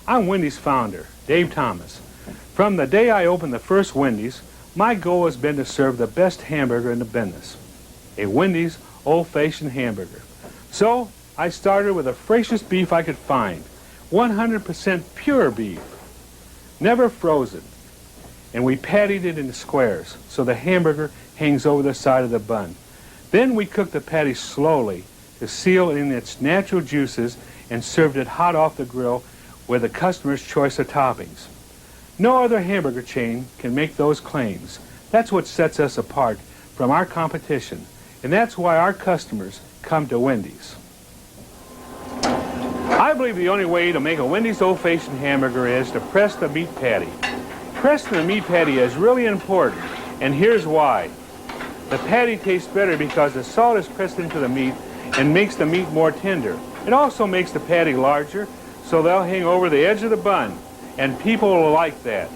I'm Wendy's founder, Dave Thomas. From the day I opened the first Wendy's, my goal has been to serve the best hamburger in the business, a Wendy's old-fashioned hamburger. So I started with the freshest beef I could find, 100% pure beef, never frozen. And we patted it into squares so the hamburger hangs over the side of the bun. Then we cooked the patty slowly to seal in its natural juices and served it hot off the grill with the customer's choice of toppings. No other hamburger chain can make those claims. That's what sets us apart from our competition, and that's why our customers come to Wendy's. I believe the only way to make a Wendy's old-fashioned hamburger is to press the meat patty. Pressing the meat patty is really important, and here's why. The patty tastes better because the salt is pressed into the meat and makes the meat more tender. It also makes the patty larger, so they'll hang over the edge of the bun, and people will like that.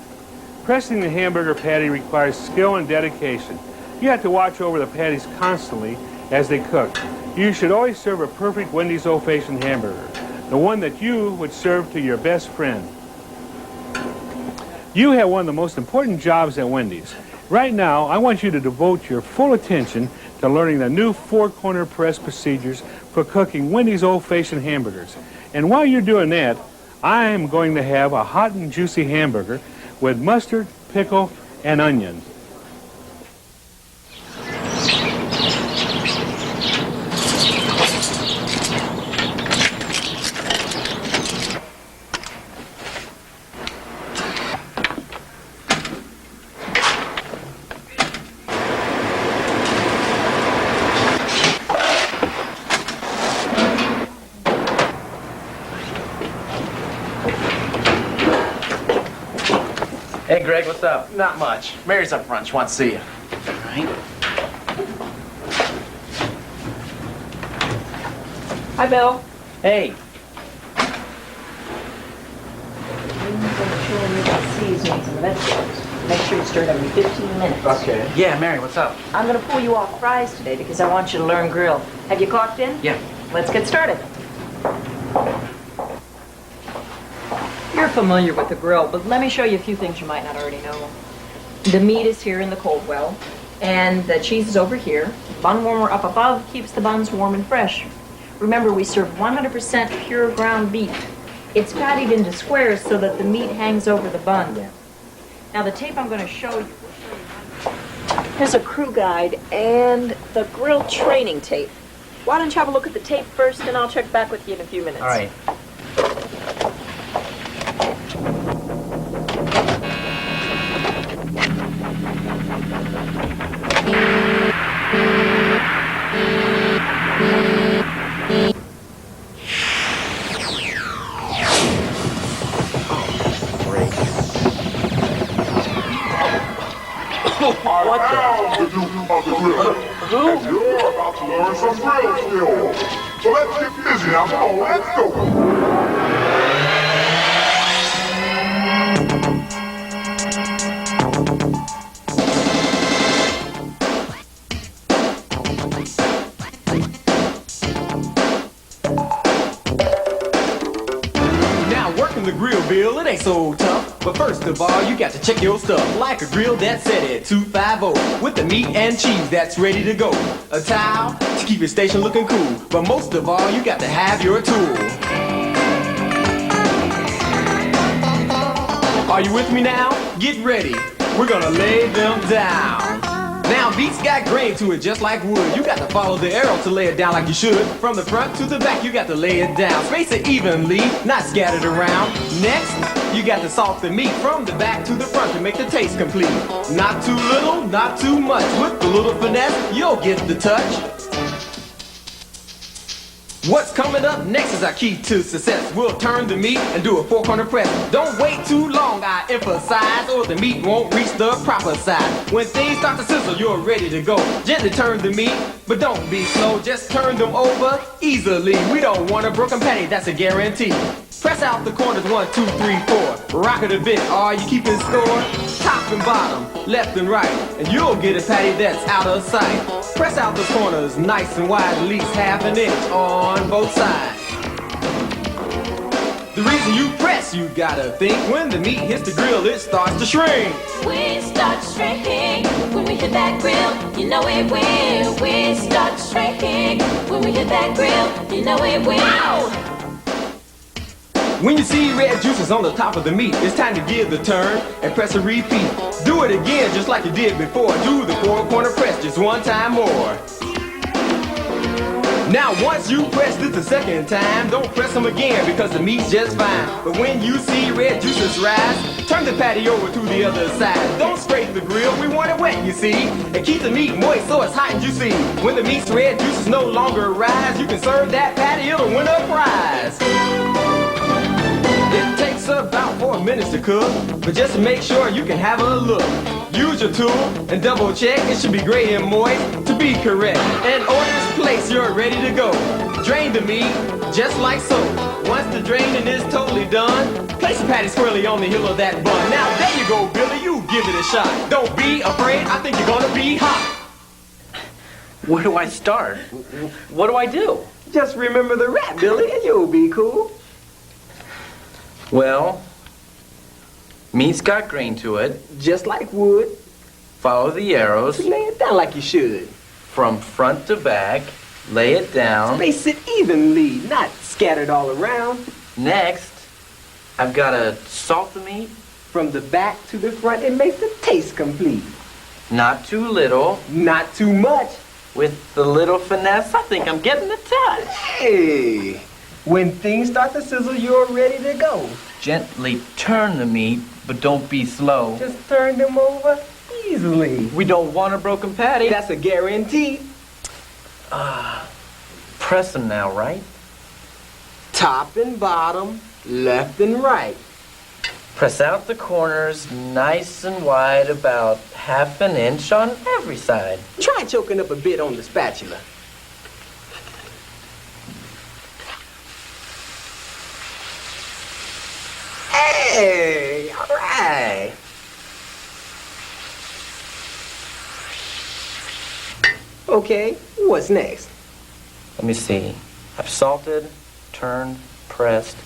Pressing the hamburger patty requires skill and dedication. You have to watch over the patties constantly as they cook. You should always serve a perfect Wendy's old-fashioned hamburger, the one that you would serve to your best friend. You have one of the most important jobs at Wendy's. Right now, I want you to devote your full attention to learning the new four-corner press procedures for cooking Wendy's old-fashioned hamburgers. And while you're doing that, I am going to have a hot and juicy hamburger with mustard, pickle, and onion. Hey, Greg, what's up? Not much. Mary's up front. She wants to see you. All right. Hi, Bill. Hey. Seasonings and vegetables. Make sure you stir it every 15 minutes. Okay. Yeah, Mary, what's up? I'm going to pull you off fries today because I want you to learn grill. Have you clocked in? Yeah. Let's get started. You're familiar with the grill, but let me show you a few things you might not already know. The meat is here in the cold well, and the cheese is over here. Bun warmer up above keeps the buns warm and fresh. Remember, we serve 100% pure ground beef. It's patted into squares so that the meat hangs over the bun. Now, the tape I'm going to show you will show you. Here's a crew guide and the grill training tape. Why don't you have a look at the tape first, and I'll check back with you in a few minutes. All right. What the? Who? And you're about to learn some grill skills. So let's get busy now. Come on, let's go. Now working the grill, Bill, it ain't so tough. But first of all, you got to check your stuff. Like a grill that's set at 250 with the meat and cheese that's ready to go. A towel to keep your station looking cool. But most of all, you got to have your tool. Are you with me now? Get ready. We're gonna lay them down. Now beats got grain to it just like wood. You got to follow the arrow to lay it down like you should. From the front to the back, you got to lay it down. Space it evenly, not scattered around. Next, you got to salt the meat from the back to the front to make the taste complete. Not too little, not too much. With a little finesse, you'll get the touch. What's coming up next is our key to success. We'll turn the meat and do a four-corner press. Don't wait too long, I emphasize, or the meat won't reach the proper size. When things start to sizzle, you're ready to go. Gently turn the meat, but don't be slow. Just turn them over easily. We don't want a broken patty, that's a guarantee. Press out the corners 1, 2, 3, 4. Rock it a bit, are you keeping score? Top and bottom, left and right, and you'll get a patty that's out of sight. Press out the corners nice and wide, at least half an inch on both sides. The The reason you press, you gotta think. When the meat hits the grill, it starts to shrink. We start shrinking when we hit that grill. You know it will. We start shrinking when we hit that grill. You know it will. When you see red juices on the top of the meat, it's time to give the turn and press a repeat. Do it again just like you did before. Do the four-corner press just one time more. Now once you press this the second time, don't press them again because the meat's just fine. But when you see red juices rise, turn the patty over to the other side. Don't scrape the grill, we want it wet, you see. And keep the meat moist so it's hot and juicy. When the meat's red juices no longer rise, you can serve that patty, it'll win a prize. It takes about 4 minutes to cook, but just to make sure you can have a look. Use your tool and double check, it should be gray and moist to be correct. And order's placed, you're ready to go. Drain the meat, just like so. Once the draining is totally done, place the patty squarely on the heel of that bun. Now there you go, Billy, you give it a shot. Don't be afraid, I think you're gonna be hot. Where do I start? What do I do? Just remember the rap, Billy, and you'll be cool. Well, meat's got grain to it. Just like wood. Follow the arrows. Lay it down like you should. From front to back. Lay it down. Space it evenly, not scattered all around. Next, I've got to salt the meat. From the back to the front, it makes the taste complete. Not too little. Not too much. With the little finesse, I think I'm getting the touch. Hey, when things start to sizzle, you're ready to go. Gently turn the meat, but don't be slow. Just turn them over easily. We don't want a broken patty. That's a guarantee. Press them now, right? Top and bottom, left and right. Press out the corners nice and wide, about ½ an inch on every side. Try choking up a bit on the spatula. Hey, all right. Okay, what's next? Let me see. I've salted, turned, pressed.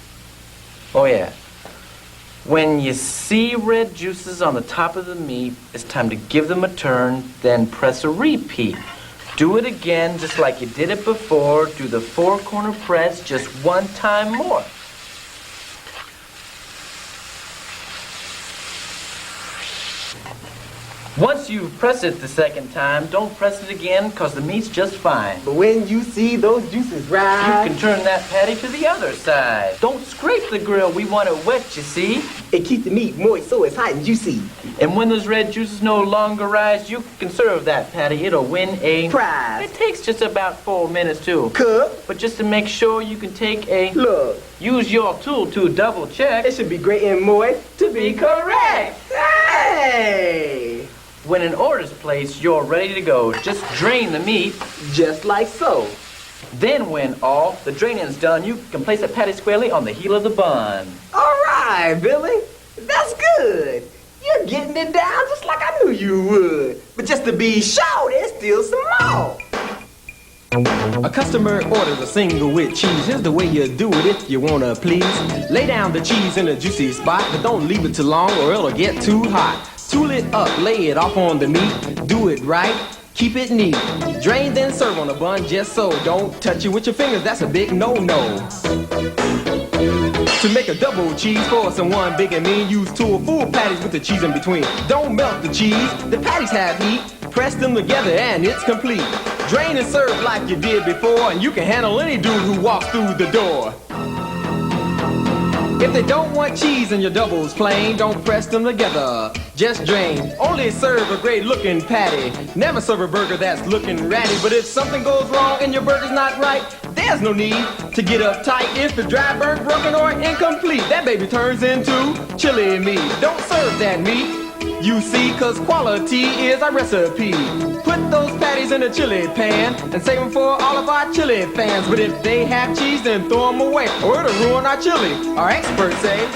Oh yeah. When you see red juices on the top of the meat, it's time to give them a turn, then press a repeat. Do it again just like you did it before. Do the four-corner press just one time more. Once you press it the second time, don't press it again because the meat's just fine. But when you see those juices rise, You can turn that patty to the other side. Don't scrape the grill, we want it wet, you see. it keeps the meat moist so it's hot and juicy. And when those red juices no longer rise, you can serve that patty. It'll win a prize. It takes just about 4 minutes to cook. But just to make sure, you can take a look. Use your tool to double check. It should be great and moist to be correct. Hey! When an order's placed, you're ready to go. Just drain the meat. Just like so. Then when all the draining's done, you can place a patty squarely on the heel of the bun. All right, Billy. That's good. You're getting it down just like I knew you would. But just to be sure, there's still some more. A customer orders a single with cheese. Here's the way you do it if you wanna please. Lay down the cheese in a juicy spot, but don't leave it too long or it'll get too hot. Tool it up, lay it off on the meat. Do it right, keep it neat. Drain then serve on a bun just so. Don't touch it with your fingers, that's a big no-no. To make a double cheese for someone big and mean, use two or full patties with the cheese in between. Don't melt the cheese, the patties have heat. Press them together and it's complete. Drain and serve like you did before, and you can handle any dude who walks through the door. If they don't want cheese in your doubles plain, don't press them together, just drain. Only serve a great looking patty. Never serve a burger that's looking ratty. But if something goes wrong and your burger's not right, there's no need to get uptight. If the dry, burnt, broken, or incomplete, that baby turns into chili meat. Don't serve that meat, you see, cause quality is our recipe. Put those patties in a chili pan and save them for all of our chili fans. But if they have cheese, then throw them away, or it'll ruin our chili, our experts say.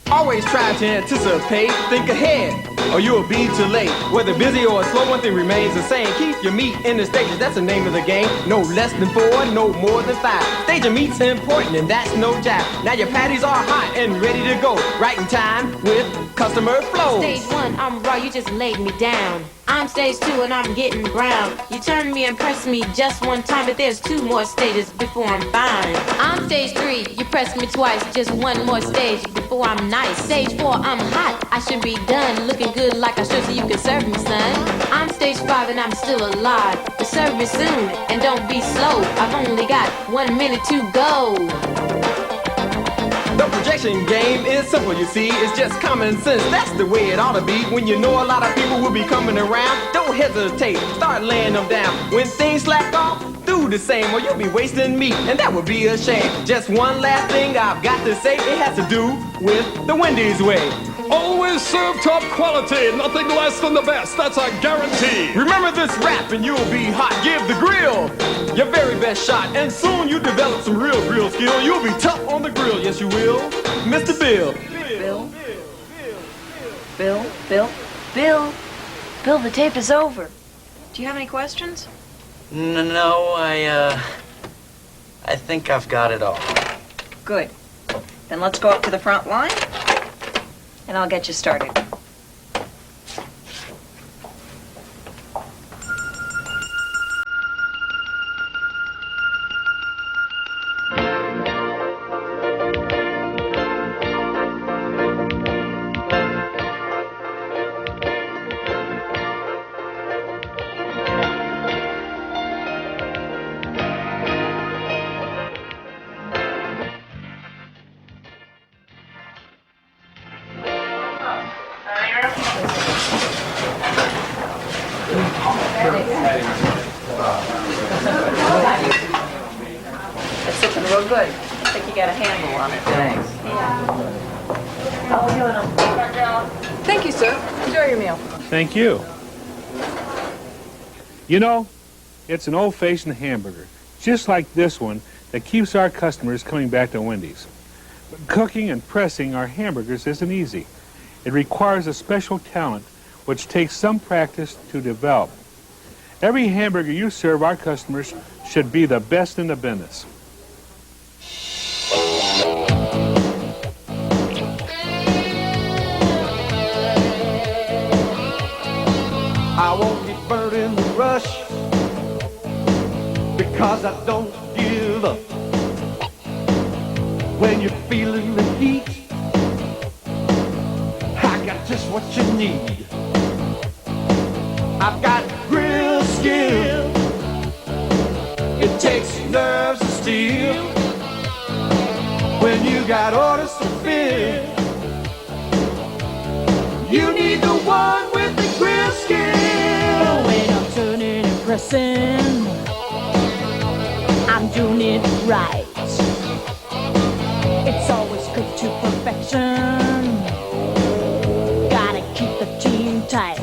Always try to anticipate, think ahead. or you'll be too late. Whether busy or slow, one thing remains the same. Keep your meat in the stages, that's the name of the game. No less than 4, no more than 5. Stage of meat's important, and that's no jive. Now your patties are hot and ready to go. Right in time with customer flow. Stage 1, I'm raw, you just laid me down. I'm stage 2 and I'm getting brown. You turn me and press me just one time, but there's 2 more stages before I'm fine. I'm stage 3, you press me twice, just 1 more stage before I'm nice. Stage 4, I'm hot, I should be done, looking good like I should so you can serve me, son. I'm stage 5 and I'm still alive, but serve me soon and don't be slow. I've only got 1 minute to go. The projection game is simple, you see. It's just common sense. That's the way it ought to be. When you know a lot of people will be coming around, don't hesitate. Start laying them down. When things slack off, do the same or you'll be wasting meat, and that would be a shame. Just one last thing I've got to say. It has to do with the Wendy's way. Always serve top quality, nothing less than the best, that's a guarantee. Remember this rap and you'll be hot. Give the grill your very best shot, and soon you develop some real grill skill. You'll be tough on the grill, yes you will. Mr. Bill. Bill, the tape is over. Do you have any questions? No, I think I've got it all. Good. Then let's go up to the front line, and I'll get you started. It's looking real good. I think you got a handle on it. Thanks. Thank you, sir. Enjoy your meal. Thank you. You know, it's an old-fashioned hamburger, just like this one, that keeps our customers coming back to Wendy's. But cooking and pressing our hamburgers isn't easy. It requires a special talent, which takes some practice to develop. Every hamburger you serve our customers should be the best in the business. I won't get burned in the rush because I don't give up. When you're feeling the heat, I got just what you need. I've got grill skill. It takes nerves of steel. When you got orders to fill, you need the one with the grill skill. When I'm turning and pressing, I'm doing it right. It's always cooked to perfection. Gotta keep the team tight.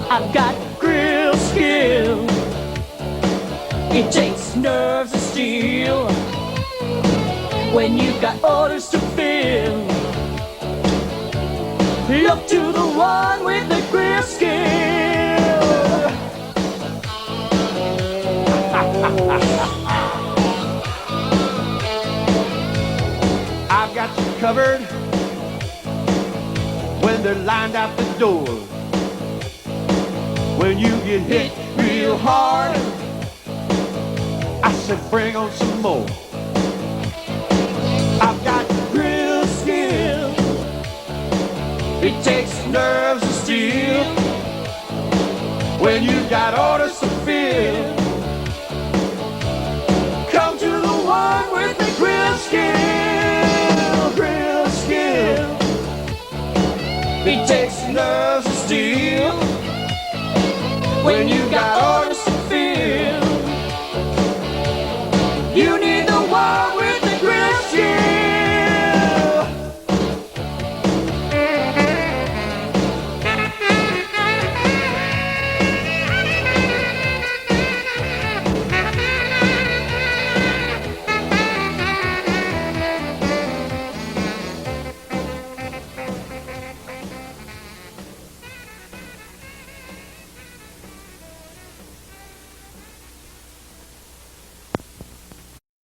I've got grill skill. It takes nerves of steel. When you got orders to fill, look to the one with the grill skill. I've got you covered when they're lined out the door. When you get hit real hard, I said bring on some more.